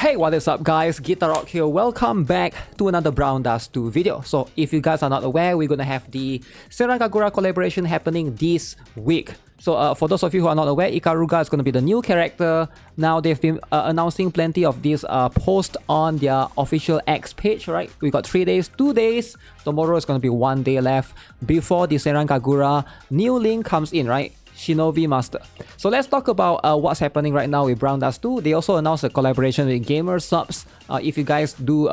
Hey, what is up guys, GuitarRock here. Welcome back to another Brown Dust 2 video. So if you guys are not aware, we're gonna have the SENRAN KAGURA collaboration happening this week. So for those of you who are not aware, IKARUGA is going to be the new character. Now they've been announcing plenty of these posts on their official X page, right? We got 3 days, 2 days. Tomorrow is going to be 1 day left before the SENRAN KAGURA new link comes in, right? Shinobi Master. So let's talk about what's happening right now with Brown Dust 2. They also announced a collaboration with Gamer Subs. If you guys do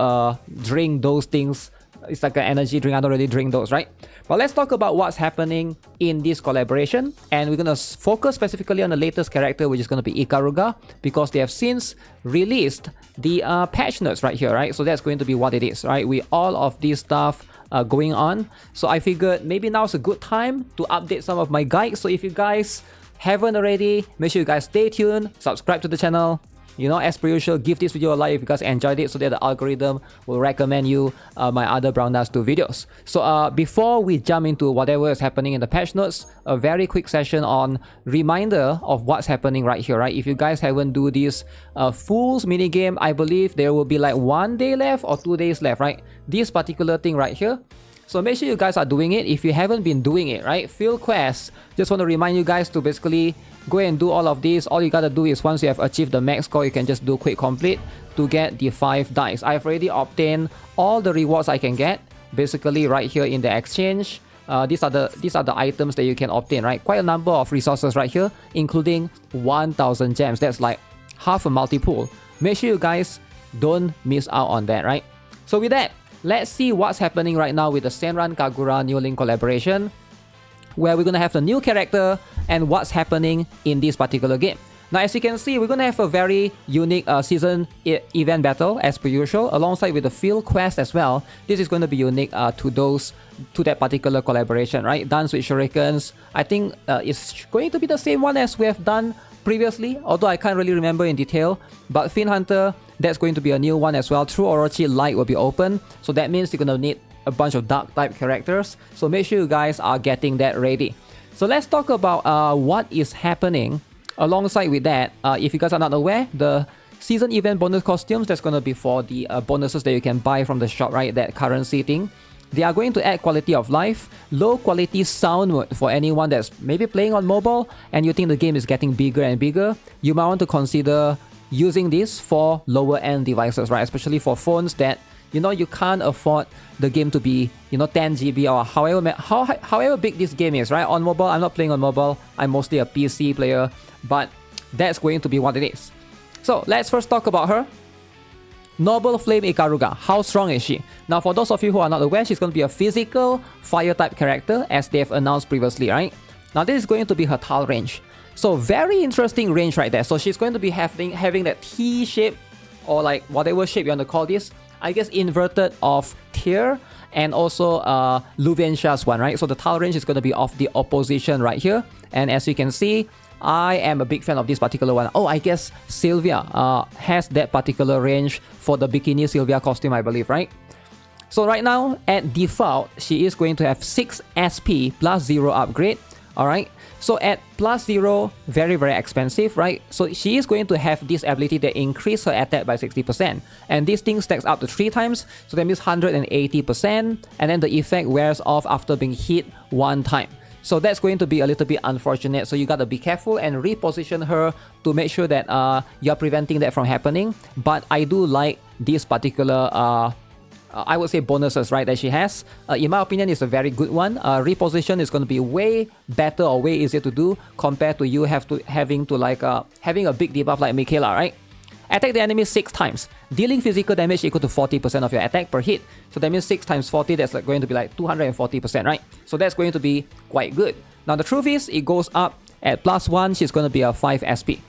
drink those things, it's like an energy drink. I don't really drink those, right? But let's talk about what's happening in this collaboration. And we're going to focus specifically on the latest character, which is going to be IKARUGA, because they have since released the patch notes right here, right? So that's going to be what it is, right? With all of this stuff going on. So I figured maybe now's a good time to update some of my guides. So if you guys haven't already, make sure you guys stay tuned, subscribe to the channel. You know, as per usual, give this video a like if you guys enjoyed it so that the algorithm will recommend you my other Brown Dust 2 videos. So before we jump into whatever is happening in the patch notes, a very quick session on reminder of what's happening right here, right? If you guys haven't do this Fools minigame, I believe there will be like 1 day left or 2 days left, right? This particular thing right here. So make sure you guys are doing it. If you haven't been doing it, right? Field Quest, just want to remind you guys to basically go and do all of this. All you gotta do is once you have achieved the max score, you can just do quick complete to get the 5 dice. I've already obtained all the rewards I can get, basically right here in the exchange. These are the items that you can obtain, right? Quite a number of resources right here, including 1000 gems. That's like half a multi-pool. Make sure you guys don't miss out on that, right? So with that, let's see what's happening right now with the SENRAN KAGURA New Link collaboration, where we're gonna have the new character and what's happening in this particular game. Now, as you can see, we're gonna have a very unique season event battle as per usual, alongside with the field quest as well. This is going to be unique to that particular collaboration, right? Dance with Shurikens. I think it's going to be the same one as we have done previously, although I can't really remember in detail. But Fin Hunter, that's going to be a new one as well. True Orochi Light will be open, so that means you're gonna need a bunch of dark type characters. So make sure you guys are getting that ready. So let's talk about what is happening alongside with that. If you guys are not aware, the season event bonus costumes, that's going to be for the bonuses that you can buy from the shop, right? That currency thing. They are going to add quality of life, low quality sound mode for anyone that's maybe playing on mobile and you think the game is getting bigger and bigger. You might want to consider using this for lower end devices, right? Especially for phones that, you know, you can't afford the game to be, you know, 10 GB or however big this game is, right? On mobile, I'm not playing on mobile. I'm mostly a PC player, but that's going to be what it is. So let's first talk about her. Noble Flame IKARUGA. How strong is she? Now, for those of you who are not aware, she's going to be a physical fire type character as they've announced previously, right? Now, this is going to be her Tal range. So very interesting range right there. So she's going to be having that T shape, or like whatever shape you want to call this, I guess inverted of tier, and also Luvencia's one, right? So the Tal range is going to be of the opposition right here. And as you can see, I am a big fan of this particular one. Oh, I guess Sylvia has that particular range for the Bikini Sylvia costume, I believe, right? So right now, at default, she is going to have 6 SP plus 0 upgrade, alright? So at plus 0, very, very expensive, right? So she is going to have this ability that increase her attack by 60%. And this thing stacks up to 3 times, so that means 180%. And then the effect wears off after being hit 1 time. So that's going to be a little bit unfortunate. So you gotta be careful and reposition her to make sure that you're preventing that from happening. But I do like this particular I would say bonuses, right, that she has. In my opinion, it's a very good one. Reposition is going to be way better or way easier to do compared to you having a big debuff like Michaela, right? Attack the enemy 6 times, dealing physical damage equal to 40% of your attack per hit. So that means 6 times 40, that's like going to be like 240%, right? So that's going to be quite good. Now the truth is, it goes up at plus 1, she's going to be a 5 SP.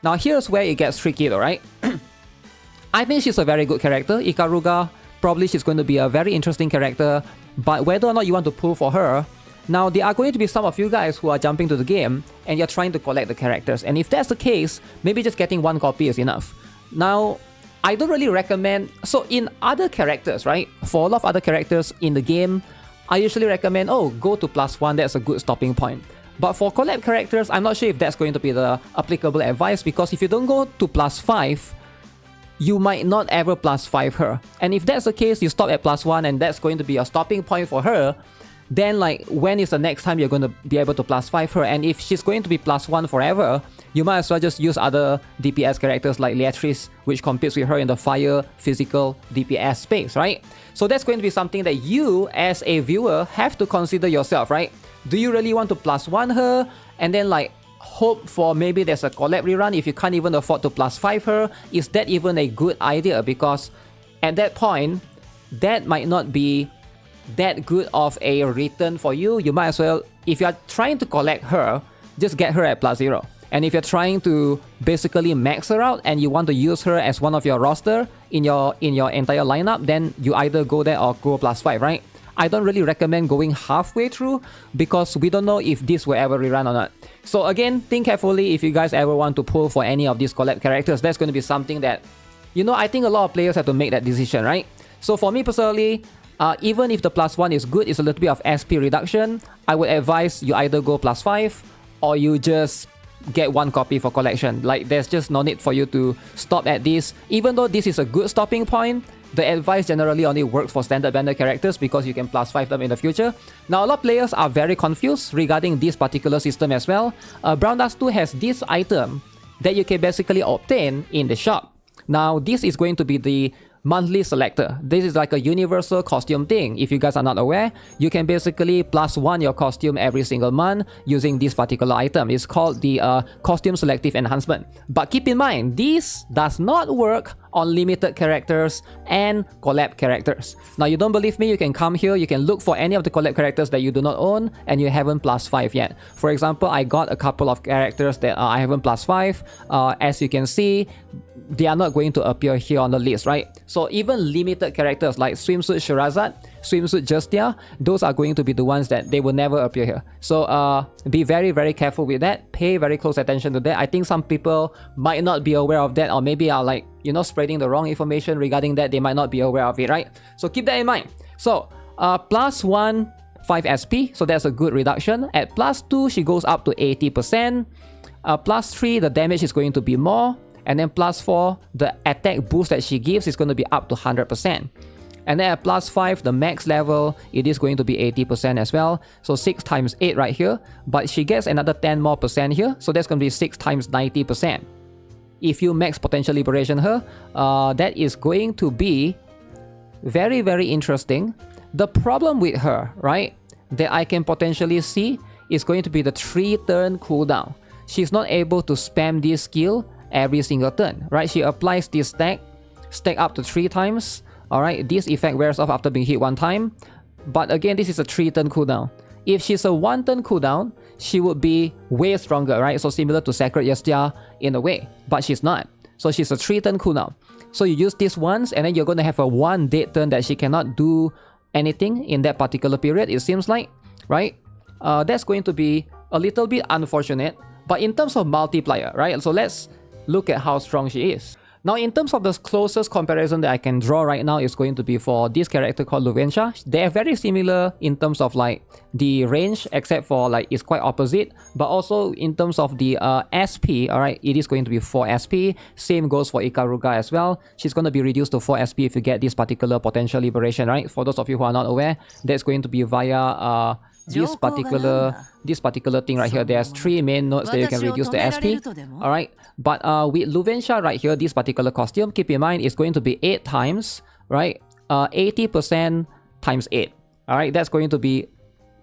Now here's where it gets tricky though, right? I think she's a very good character. IKARUGA, probably she's going to be a very interesting character, but whether or not you want to pull for her, now there are going to be some of you guys who are jumping to the game and you're trying to collect the characters, and if that's the case, maybe just getting 1 copy is enough. Now, I don't really recommend, so in other characters, right, for a lot of other characters in the game, I usually recommend, oh, go to plus 1, that's a good stopping point. But for collab characters, I'm not sure if that's going to be the applicable advice, because if you don't go to plus 5, you might not ever +5 her. And if that's the case, you stop at +1 and that's going to be your stopping point for her, then like when is the next time you're going to be able to +5 her? And if she's going to be +1 forever, you might as well just use other DPS characters like Leatrice, which competes with her in the fire physical DPS space, right? So that's going to be something that you as a viewer have to consider yourself, right? Do you really want to +1 her and then like hope for maybe there's a collab rerun if you can't even afford to +5 her? Is that even a good idea? Because at that point, that might not be that good of a return for you. You might as well, if you're trying to collect her, just get her at +0. And if you're trying to basically max her out and you want to use her as one of your roster in your entire lineup, then you either go there or go +5, right? I don't really recommend going halfway through because we don't know if this will ever rerun or not. So again, think carefully if you guys ever want to pull for any of these collab characters. That's going to be something that, you know, I think a lot of players have to make that decision, right? So for me personally, even if the +1 is good, it's a little bit of SP reduction, I would advise you either go +5 or you just get one copy for collection. Like, there's just no need for you to stop at this. Even though this is a good stopping point, the advice generally only works for standard banner characters because you can +5 them in the future. Now, a lot of players are very confused regarding this particular system as well. Brown Dust 2 has this item that you can basically obtain in the shop. Now, this is going to be the monthly selector. This is like a universal costume thing. If you guys are not aware, you can basically +1 your costume every single month using this particular item. It's called the costume selective enhancement. But keep in mind, this does not work on limited characters and collab characters. Now, you don't believe me, you can come here, you can look for any of the collab characters that you do not own and you haven't +5 yet. For example, I got a couple of characters that I haven't +5. As you can see, they are not going to appear here on the list, right? So even limited characters like Swimsuit Sherazad, Swimsuit Justia, those are going to be the ones that they will never appear here. So be very, very careful with that. Pay very close attention to that. I think some people might not be aware of that, or maybe are like, you know, spreading the wrong information regarding that. They might not be aware of it, right? So keep that in mind. So +1, 5 SP, so that's a good reduction. At +2, she goes up to 80%. +3, the damage is going to be more. And then +4, the attack boost that she gives is going to be up to 100%. And then at +5, the max level, it is going to be 80% as well. So 6 times 8 right here. But she gets another 10 more percent here. So that's going to be 6 times 90%. If you max potential liberation her, that is going to be very, very interesting. The problem with her, right, that I can potentially see is going to be the 3-turn cooldown. She's not able to spam this skill every single turn, right? She applies this stack up to 3 times. All right, this effect wears off after being hit 1 time. But again, this is a 3-turn cooldown. If she's a 1-turn cooldown, she would be way stronger, right? So similar to Sacred Justia in a way, but she's not. So she's a 3-turn cooldown. So you use this once, and then you're going to have a 1 dead turn that she cannot do anything in that particular period, it seems like, right? That's going to be a little bit unfortunate. But in terms of multiplier, right? So let's look at how strong she is. Now, in terms of the closest comparison that I can draw right now is going to be for this character called Luvencia. They are very similar in terms of like the range, except for like it's quite opposite. But also in terms of the SP, alright, it is going to be 4 SP. Same goes for IKARUGA as well. She's going to be reduced to 4 SP if you get this particular potential liberation, right? For those of you who are not aware, that's going to be via this particular thing right here. There's 3 main nodes that you can reduce the SP. Alright, but with Luvencia right here, this particular costume, keep in mind it's going to be 8 times, right? 80% times 8. Alright, that's going to be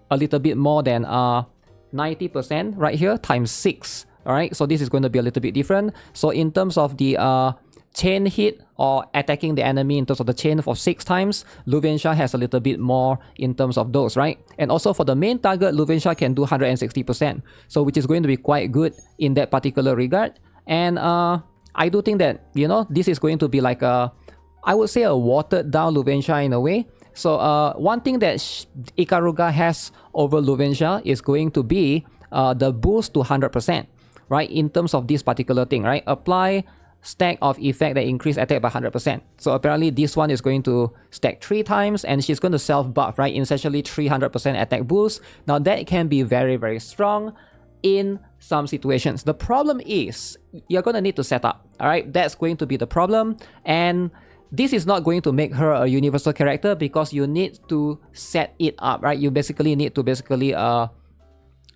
a little bit more than 90% right here times 6. Alright, so this is going to be a little bit different. So in terms of the chain hit or attacking the enemy in terms of the chain for 6 times, Luvencia has a little bit more in terms of those, right? And also for the main target, Luvencia can do 160%, so which is going to be quite good in that particular regard. And I do think that, you know, this is going to be like a, I would say, a watered down Luvencia in a way. So one thing that IKARUGA has over Luvencia is going to be the boost to 100%, right? In terms of this particular thing, right? Apply stack of effect that increase attack by 100%. So apparently this one is going to stack 3 times and she's going to self buff, right? Essentially 300% attack boost. Now that can be very, very strong in some situations. The problem is you're going to need to set up. Alright, that's going to be the problem. And this is not going to make her a universal character because you need to set it up, right? You basically need to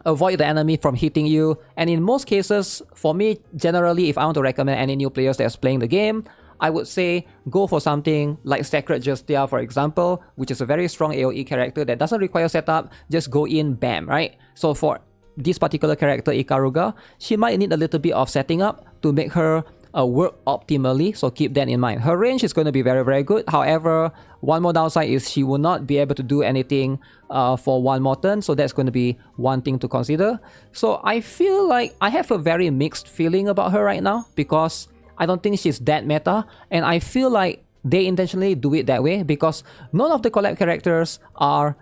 avoid the enemy from hitting you. And in most cases, for me, generally, if I want to recommend any new players that's playing the game, I would say go for something like Sacred Justia, for example, which is a very strong AoE character that doesn't require setup. Just go in, bam, right? So for this particular character, IKARUGA, she might need a little bit of setting up to make her work optimally, so keep that in mind. Her range is going to be very, very good. However, one more downside is she will not be able to do anything for one more turn, so that's going to be one thing to consider. So I feel like I have a very mixed feeling about her right now because I don't think she's that meta, and I feel like they intentionally do it that way because none of the collab characters are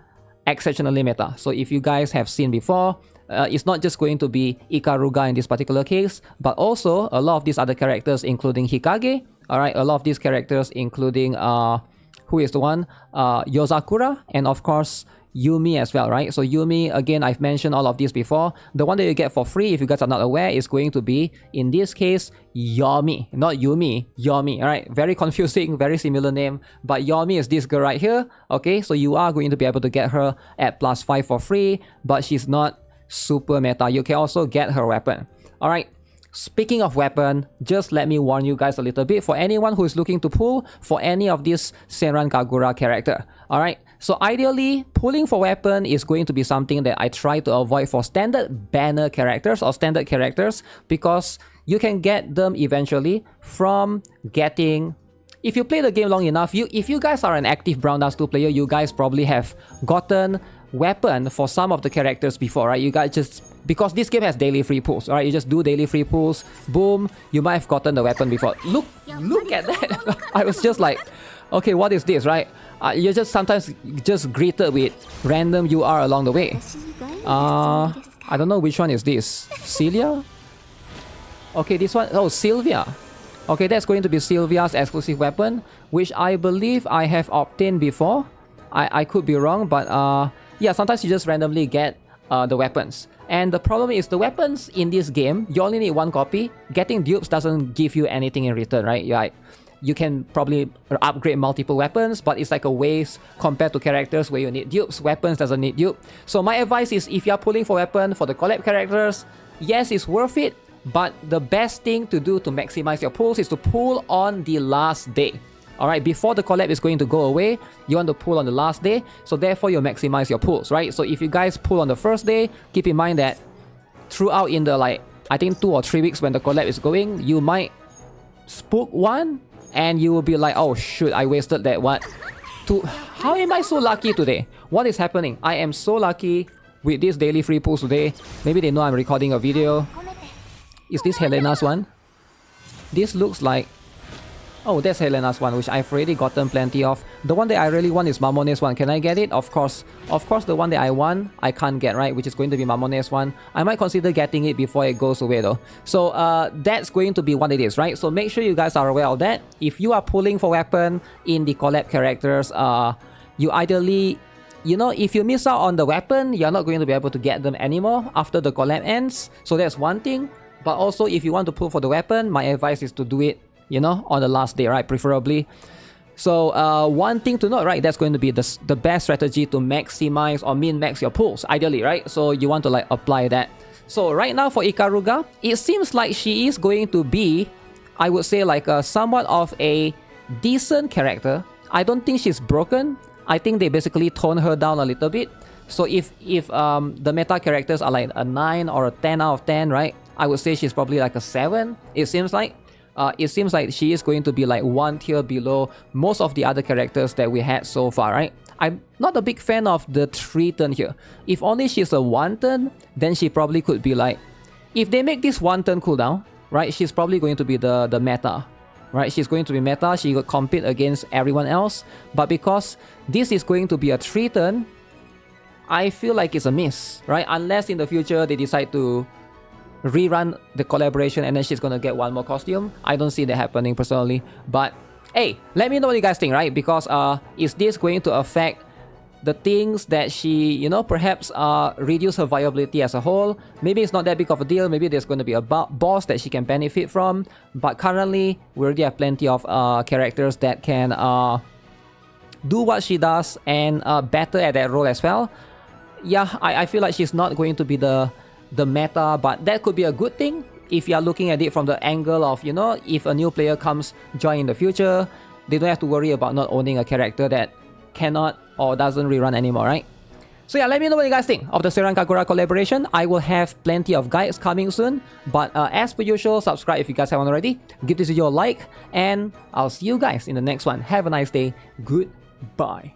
exceptionally meta. So if you guys have seen before, it's not just going to be IKARUGA in this particular case, but also a lot of these other characters, including Hikage. Alright, a lot of these characters, including who is the one? Yozakura, and of course Yumi as well, right? So Yumi, again, I've mentioned all of these before. The one that you get for free, if you guys are not aware, is going to be, in this case, Yomi. Not Yumi, Yomi, alright? Very confusing, very similar name, but Yomi is this girl right here, okay? So you are going to be able to get her at +5 for free, but she's not super meta. You can also get her weapon. Alright, speaking of weapon, just let me warn you guys a little bit for anyone who is looking to pull for any of this SENRAN KAGURA character. Alright, so ideally, pulling for weapon is going to be something that I try to avoid for standard banner characters or standard characters because you can get them eventually from getting... If you play the game long enough, if you guys are an active Brown Dust 2 player, you guys probably have gotten weapon for some of the characters before, right? You guys just... Because this game has daily free pulls, right? You just do daily free pulls, boom, you might have gotten the weapon before. Look at that! I was just like, okay, what is this, right? You're just sometimes just greeted with random UR along the way. I don't know which one is this. Celia? Okay, this one, oh, Sylvia. Okay, that's going to be Sylvia's exclusive weapon, which I believe I have obtained before. I could be wrong, but yeah, sometimes you just randomly get the weapons. And the problem is the weapons in this game, you only need one copy. Getting dupes doesn't give you anything in return, right? You can probably upgrade multiple weapons, but it's like a waste compared to characters where you need dupes. Weapons doesn't need dupe. So my advice is if you're pulling for weapon for the collab characters, yes, it's worth it, but the best thing to do to maximize your pulls is to pull on the last day. Alright, before the collab is going to go away, you want to pull on the last day, so therefore you maximize your pulls, right? So if you guys pull on the first day, keep in mind that throughout in the I think 2 or 3 weeks when the collab is going, you might spook one, and you will be like, oh shoot, I wasted that one. How am I so lucky today? What is happening? I am so lucky with this daily free pulls today. Maybe they know I'm recording a video. Is this Helena's one? This looks like... Oh, that's Helena's one, which I've already gotten plenty of. The one that I really want is Mamone's one. Can I get it? Of course. Of course, the one that I want, I can't get, right? Which is going to be Mamone's one. I might consider getting it before it goes away, though. So, that's going to be what it is, right? So, make sure you guys are aware of that. If you are pulling for weapon in the collab characters, you ideally... You know, if you miss out on the weapon, you're not going to be able to get them anymore after the collab ends. So, that's one thing. But also, if you want to pull for the weapon, my advice is to do it, you know, on the last day, right? Preferably. So one thing to note, right? That's going to be the best strategy to maximize or min-max your pulls, ideally, right? So you want to apply that. So right now for IKARUGA, it seems like she is going to be, I would say, somewhat of a decent character. I don't think she's broken. I think they basically tone her down a little bit. So if the meta characters are like a 9 or a 10 out of 10, right? I would say she's probably like a 7, it seems like. It seems like she is going to be like one tier below most of the other characters that we had so far, right? I'm not a big fan of the 3 turn here. If only she's a 1 turn, then she probably could be like... If they make this 1 turn cooldown, right, she's probably going to be the meta, right? She's going to be meta, she will compete against everyone else. But because this is going to be a 3 turn, I feel like it's a miss, right? Unless in the future they decide to rerun the collaboration and then she's gonna get one more costume. I don't see that happening personally, but hey, let me know what you guys think, right? Because is this going to affect the things that she, you know, perhaps reduce her viability as a whole. Maybe it's not that big of a deal. Maybe there's going to be a boss that she can benefit from. But currently, we already have plenty of characters that can do what she does and better at that role as well. Yeah, I feel like she's not going to be the meta, but that could be a good thing if you are looking at it from the angle of, you know, if a new player comes join in the future, they don't have to worry about not owning a character that cannot or doesn't rerun anymore, right? So yeah, let me know what you guys think of the SENRAN KAGURA collaboration. I will have plenty of guides coming soon, but as per usual, subscribe if you guys haven't already, give this video a like, and I'll see you guys in the next one. Have a nice day. Goodbye.